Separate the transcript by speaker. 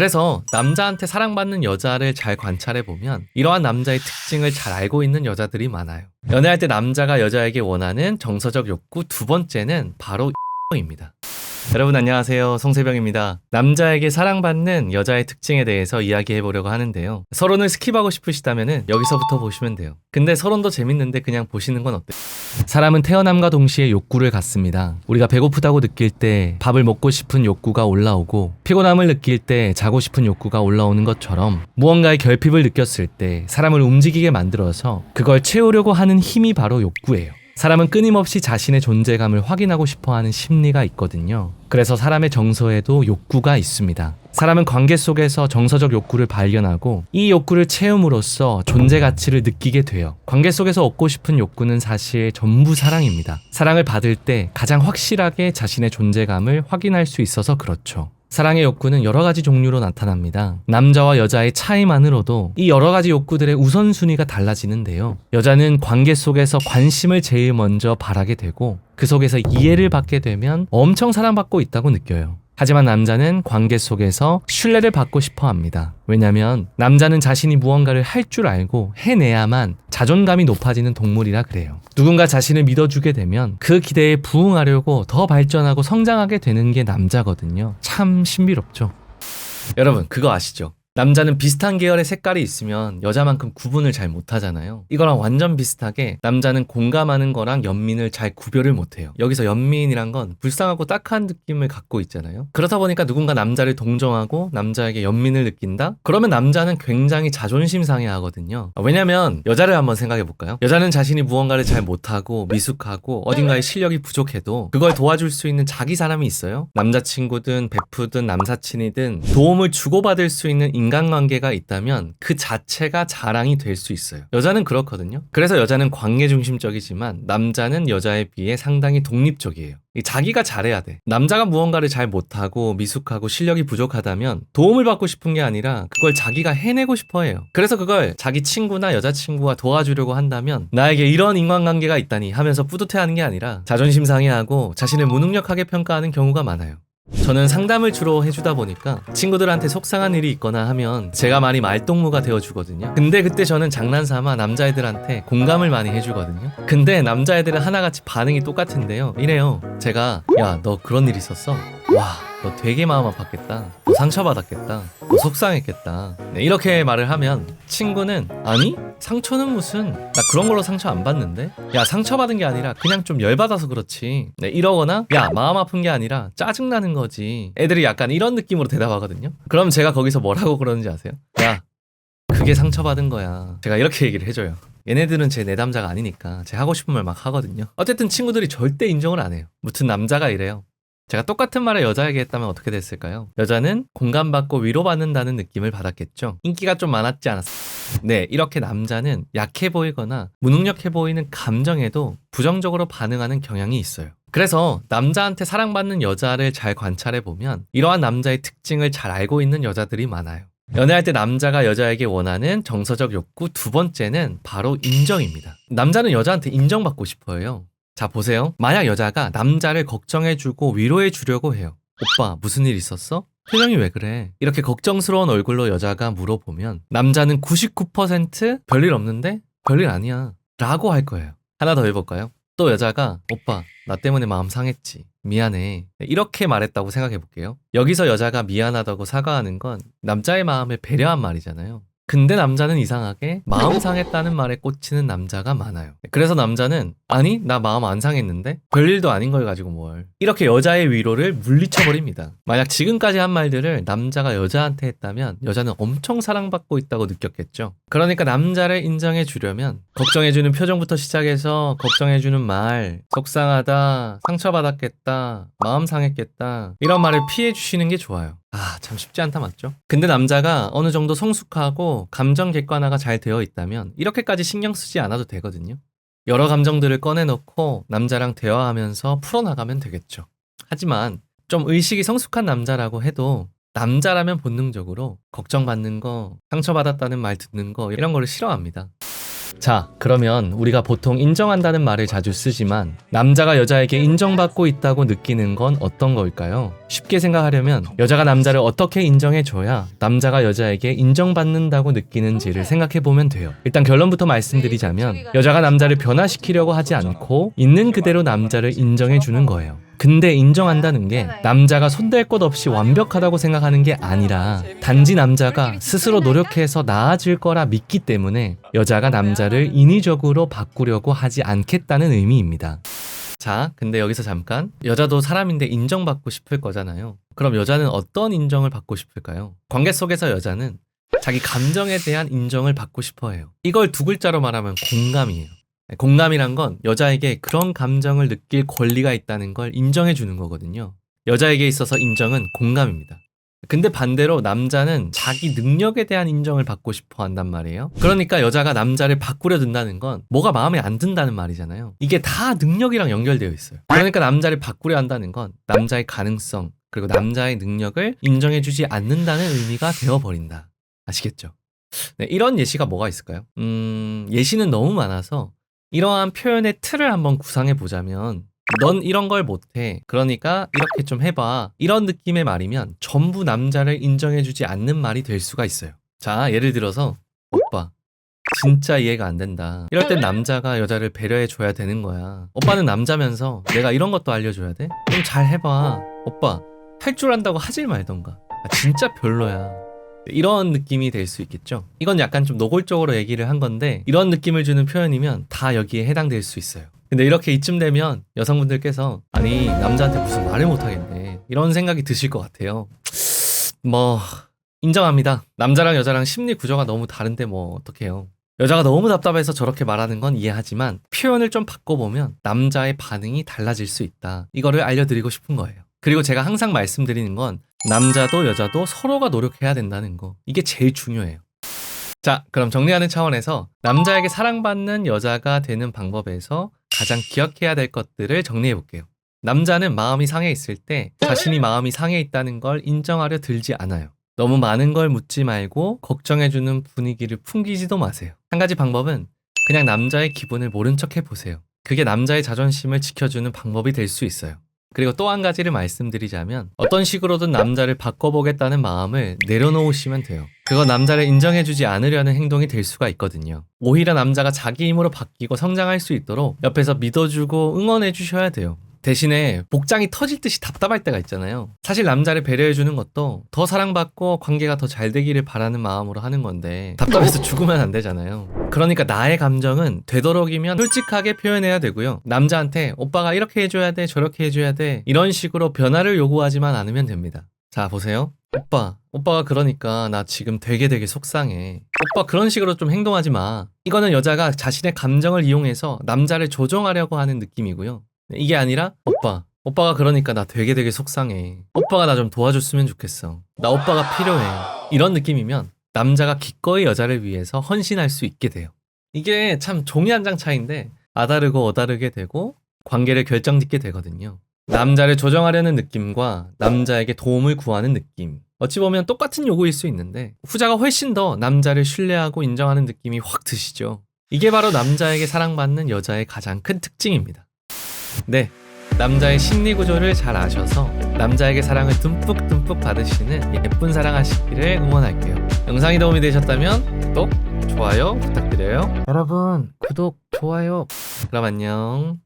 Speaker 1: 그래서 남자한테 사랑받는 여자를 잘 관찰해보면 이러한 남자의 특징을 잘 알고 있는 여자들이 많아요. 연애할 때 남자가 여자에게 원하는 정서적 욕구 두 번째는 바로 입니다. 여러분 안녕하세요, 송세병입니다. 남자에게 사랑받는 여자의 특징에 대해서 이야기해보려고 하는데요. 서론을 스킵하고 싶으시다면 여기서부터 보시면 돼요. 근데 서론도 재밌는데 그냥 보시는 건 어때요? 사람은 태어남과 동시에 욕구를 갖습니다. 우리가 배고프다고 느낄 때 밥을 먹고 싶은 욕구가 올라오고, 피곤함을 느낄 때 자고 싶은 욕구가 올라오는 것처럼 무언가의 결핍을 느꼈을 때 사람을 움직이게 만들어서 그걸 채우려고 하는 힘이 바로 욕구예요. 사람은 끊임없이 자신의 존재감을 확인하고 싶어하는 심리가 있거든요. 그래서 사람의 정서에도 욕구가 있습니다. 사람은 관계 속에서 정서적 욕구를 발견하고 이 욕구를 채움으로써 존재 가치를 느끼게 돼요. 관계 속에서 얻고 싶은 욕구는 사실 전부 사랑입니다. 사랑을 받을 때 가장 확실하게 자신의 존재감을 확인할 수 있어서 그렇죠. 사랑의 욕구는 여러 가지 종류로 나타납니다. 남자와 여자의 차이만으로도 이 여러 가지 욕구들의 우선순위가 달라지는데요. 여자는 관계 속에서 관심을 제일 먼저 바라게 되고, 그 속에서 이해를 받게 되면 엄청 사랑받고 있다고 느껴요. 하지만 남자는 관계 속에서 신뢰를 받고 싶어 합니다. 왜냐면 남자는 자신이 무언가를 할 줄 알고 해내야만 자존감이 높아지는 동물이라 그래요. 누군가 자신을 믿어주게 되면 그 기대에 부응하려고 더 발전하고 성장하게 되는 게 남자거든요. 참 신비롭죠. 여러분 그거 아시죠? 남자는 비슷한 계열의 색깔이 있으면 여자만큼 구분을 잘 못하잖아요. 이거랑 완전 비슷하게 남자는 공감하는 거랑 연민을 잘 구별을 못해요. 여기서 연민이란 건 불쌍하고 딱한 느낌을 갖고 있잖아요. 그렇다 보니까 누군가 남자를 동정하고 남자에게 연민을 느낀다? 그러면 남자는 굉장히 자존심 상해하거든요. 왜냐면 여자를 한번 생각해 볼까요? 여자는 자신이 무언가를 잘 못하고 미숙하고 어딘가에 실력이 부족해도 그걸 도와줄 수 있는 자기 사람이 있어요. 남자친구든 베프든 남사친이든 도움을 주고받을 수 있는 인간관계가 있다면 그 자체가 자랑이 될 수 있어요. 여자는 그렇거든요. 그래서 여자는 관계 중심적이지만 남자는 여자에 비해 상당히 독립적이에요. 자기가 잘해야 돼. 남자가 무언가를 잘 못하고 미숙하고 실력이 부족하다면 도움을 받고 싶은 게 아니라 그걸 자기가 해내고 싶어 해요. 그래서 그걸 자기 친구나 여자친구가 도와주려고 한다면 나에게 이런 인간관계가 있다니 하면서 뿌듯해하는 게 아니라 자존심 상해하고 자신을 무능력하게 평가하는 경우가 많아요. 저는 상담을 주로 해주다 보니까 친구들한테 속상한 일이 있거나 하면 제가 많이 말동무가 되어주거든요. 근데 그때 저는 장난삼아 남자애들한테 공감을 많이 해주거든요. 근데 남자애들은 하나같이 반응이 똑같은데요. 이래요. 제가 야, 너 그런 일 있었어? 와, 너 되게 마음 아팠겠다. 너 상처받았겠다. 너 속상했겠다. 네, 이렇게 말을 하면 친구는 아니? 상처는 무슨? 나 그런 걸로 상처 안 받는데? 야, 상처받은 게 아니라 그냥 좀 열받아서 그렇지. 네, 이러거나 야, 마음 아픈 게 아니라 짜증나는 거지. 애들이 약간 이런 느낌으로 대답하거든요. 그럼 제가 거기서 뭐라고 그러는지 아세요? 야, 그게 상처받은 거야. 제가 이렇게 얘기를 해줘요. 얘네들은 제 내담자가 아니니까 제 하고 싶은 말 막 하거든요. 어쨌든 친구들이 절대 인정을 안 해요. 무튼 남자가 이래요. 제가 똑같은 말을 여자에게 했다면 어떻게 됐을까요? 여자는 공감받고 위로받는다는 느낌을 받았겠죠. 인기가 좀 많았지 않았어요? 네, 이렇게 남자는 약해 보이거나 무능력해 보이는 감정에도 부정적으로 반응하는 경향이 있어요. 그래서 남자한테 사랑받는 여자를 잘 관찰해보면 이러한 남자의 특징을 잘 알고 있는 여자들이 많아요. 연애할 때 남자가 여자에게 원하는 정서적 욕구 두 번째는 바로 인정입니다. 남자는 여자한테 인정받고 싶어 해요. 자, 보세요. 만약 여자가 남자를 걱정해주고 위로해주려고 해요. 오빠, 무슨 일 있었어? 표정이 왜 그래? 이렇게 걱정스러운 얼굴로 여자가 물어보면 남자는 99% 별일 없는데? 별일 아니야 라고 할 거예요. 하나 더 해볼까요? 또 여자가 오빠, 나 때문에 마음 상했지. 미안해. 이렇게 말했다고 생각해 볼게요. 여기서 여자가 미안하다고 사과하는 건 남자의 마음을 배려한 말이잖아요. 근데 남자는 이상하게 마음 상했다는 말에 꽂히는 남자가 많아요. 그래서 남자는 아니 나 마음 안 상했는데 별일도 아닌 걸 가지고 뭘 이렇게 여자의 위로를 물리쳐버립니다. 만약 지금까지 한 말들을 남자가 여자한테 했다면 여자는 엄청 사랑받고 있다고 느꼈겠죠. 그러니까 남자를 인정해 주려면 걱정해주는 표정부터 시작해서 걱정해주는 말, 속상하다, 상처받았겠다, 마음 상했겠다 이런 말을 피해 주시는 게 좋아요. 아, 참 쉽지 않다 맞죠? 근데 남자가 어느 정도 성숙하고 감정 객관화가 잘 되어 있다면 이렇게까지 신경 쓰지 않아도 되거든요. 여러 감정들을 꺼내놓고 남자랑 대화하면서 풀어나가면 되겠죠. 하지만 좀 의식이 성숙한 남자라고 해도 남자라면 본능적으로 걱정받는 거, 상처받았다는 말 듣는 거 이런 거를 싫어합니다. 자, 그러면 우리가 보통 인정한다는 말을 자주 쓰지만 남자가 여자에게 인정받고 있다고 느끼는 건 어떤 걸까요? 쉽게 생각하려면 여자가 남자를 어떻게 인정해줘야 남자가 여자에게 인정받는다고 느끼는지를 생각해보면 돼요. 일단 결론부터 말씀드리자면 여자가 남자를 변화시키려고 하지 않고 있는 그대로 남자를 인정해주는 거예요. 근데 인정한다는 게 남자가 손댈 것 없이 완벽하다고 생각하는 게 아니라 단지 남자가 스스로 노력해서 나아질 거라 믿기 때문에 여자가 남자를 인위적으로 바꾸려고 하지 않겠다는 의미입니다. 자, 근데 여기서 잠깐, 여자도 사람인데 인정받고 싶을 거잖아요. 그럼 여자는 어떤 인정을 받고 싶을까요? 관계 속에서 여자는 자기 감정에 대한 인정을 받고 싶어 해요. 이걸 두 글자로 말하면 공감이에요. 공감이란 건 여자에게 그런 감정을 느낄 권리가 있다는 걸 인정해 주는 거거든요. 여자에게 있어서 인정은 공감입니다. 근데 반대로 남자는 자기 능력에 대한 인정을 받고 싶어 한단 말이에요. 그러니까 여자가 남자를 바꾸려 든다는 건 뭐가 마음에 안 든다는 말이잖아요. 이게 다 능력이랑 연결되어 있어요. 그러니까 남자를 바꾸려 한다는 건 남자의 가능성 그리고 남자의 능력을 인정해주지 않는다는 의미가 되어버린다. 아시겠죠? 네, 이런 예시가 뭐가 있을까요? 예시는 너무 많아서 이러한 표현의 틀을 한번 구상해 보자면 넌 이런 걸 못해. 그러니까 이렇게 좀 해봐. 이런 느낌의 말이면 전부 남자를 인정해주지 않는 말이 될 수가 있어요. 자, 예를 들어서 오빠 진짜 이해가 안 된다. 이럴 땐 남자가 여자를 배려해줘야 되는 거야. 오빠는 남자면서 내가 이런 것도 알려줘야 돼? 좀 잘 해봐. 오빠 할 줄 안다고 하질 말던가. 진짜 별로야. 이런 느낌이 될 수 있겠죠. 이건 약간 좀 노골적으로 얘기를 한 건데 이런 느낌을 주는 표현이면 다 여기에 해당될 수 있어요. 근데 이렇게 이쯤 되면 여성분들께서 아니 남자한테 무슨 말을 못하겠네 이런 생각이 드실 것 같아요. 뭐 인정합니다. 남자랑 여자랑 심리 구조가 너무 다른데 뭐 어떡해요. 여자가 너무 답답해서 저렇게 말하는 건 이해하지만 표현을 좀 바꿔보면 남자의 반응이 달라질 수 있다. 이거를 알려드리고 싶은 거예요. 그리고 제가 항상 말씀드리는 건 남자도 여자도 서로가 노력해야 된다는 거. 이게 제일 중요해요. 자, 그럼 정리하는 차원에서 남자에게 사랑받는 여자가 되는 방법에서 가장 기억해야 될 것들을 정리해 볼게요. 남자는 마음이 상해 있을 때 자신이 마음이 상해 있다는 걸 인정하려 들지 않아요. 너무 많은 걸 묻지 말고 걱정해주는 분위기를 풍기지도 마세요. 한 가지 방법은 그냥 남자의 기분을 모른 척 해보세요. 그게 남자의 자존심을 지켜주는 방법이 될 수 있어요. 그리고 또 한 가지를 말씀드리자면 어떤 식으로든 남자를 바꿔보겠다는 마음을 내려놓으시면 돼요. 그건 남자를 인정해주지 않으려는 행동이 될 수가 있거든요. 오히려 남자가 자기 힘으로 바뀌고 성장할 수 있도록 옆에서 믿어주고 응원해주셔야 돼요. 대신에 복장이 터질 듯이 답답할 때가 있잖아요. 사실 남자를 배려해주는 것도 더 사랑받고 관계가 더 잘 되기를 바라는 마음으로 하는 건데 답답해서 죽으면 안 되잖아요. 그러니까 나의 감정은 되도록이면 솔직하게 표현해야 되고요. 남자한테 오빠가 이렇게 해줘야 돼 저렇게 해줘야 돼 이런 식으로 변화를 요구하지만 않으면 됩니다. 자 보세요. 오빠가 그러니까 나 지금 되게 속상해. 오빠 그런 식으로 좀 행동하지 마. 이거는 여자가 자신의 감정을 이용해서 남자를 조종하려고 하는 느낌이고요. 이게 아니라 오빠가 그러니까 나 되게 속상해. 오빠가 나 좀 도와줬으면 좋겠어. 나 오빠가 필요해. 이런 느낌이면 남자가 기꺼이 여자를 위해서 헌신할 수 있게 돼요. 이게 참 종이 한 장 차이인데 아다르고 어다르게 되고 관계를 결정짓게 되거든요. 남자를 조정하려는 느낌과 남자에게 도움을 구하는 느낌. 어찌 보면 똑같은 요구일 수 있는데 후자가 훨씬 더 남자를 신뢰하고 인정하는 느낌이 확 드시죠. 이게 바로 남자에게 사랑받는 여자의 가장 큰 특징입니다. 네, 남자의 심리 구조를 잘 아셔서 남자에게 사랑을 듬뿍 받으시는 예쁜 사랑하시기를 응원할게요. 영상이 도움이 되셨다면 구독, 좋아요 부탁드려요. 여러분 구독, 좋아요. 그럼 안녕.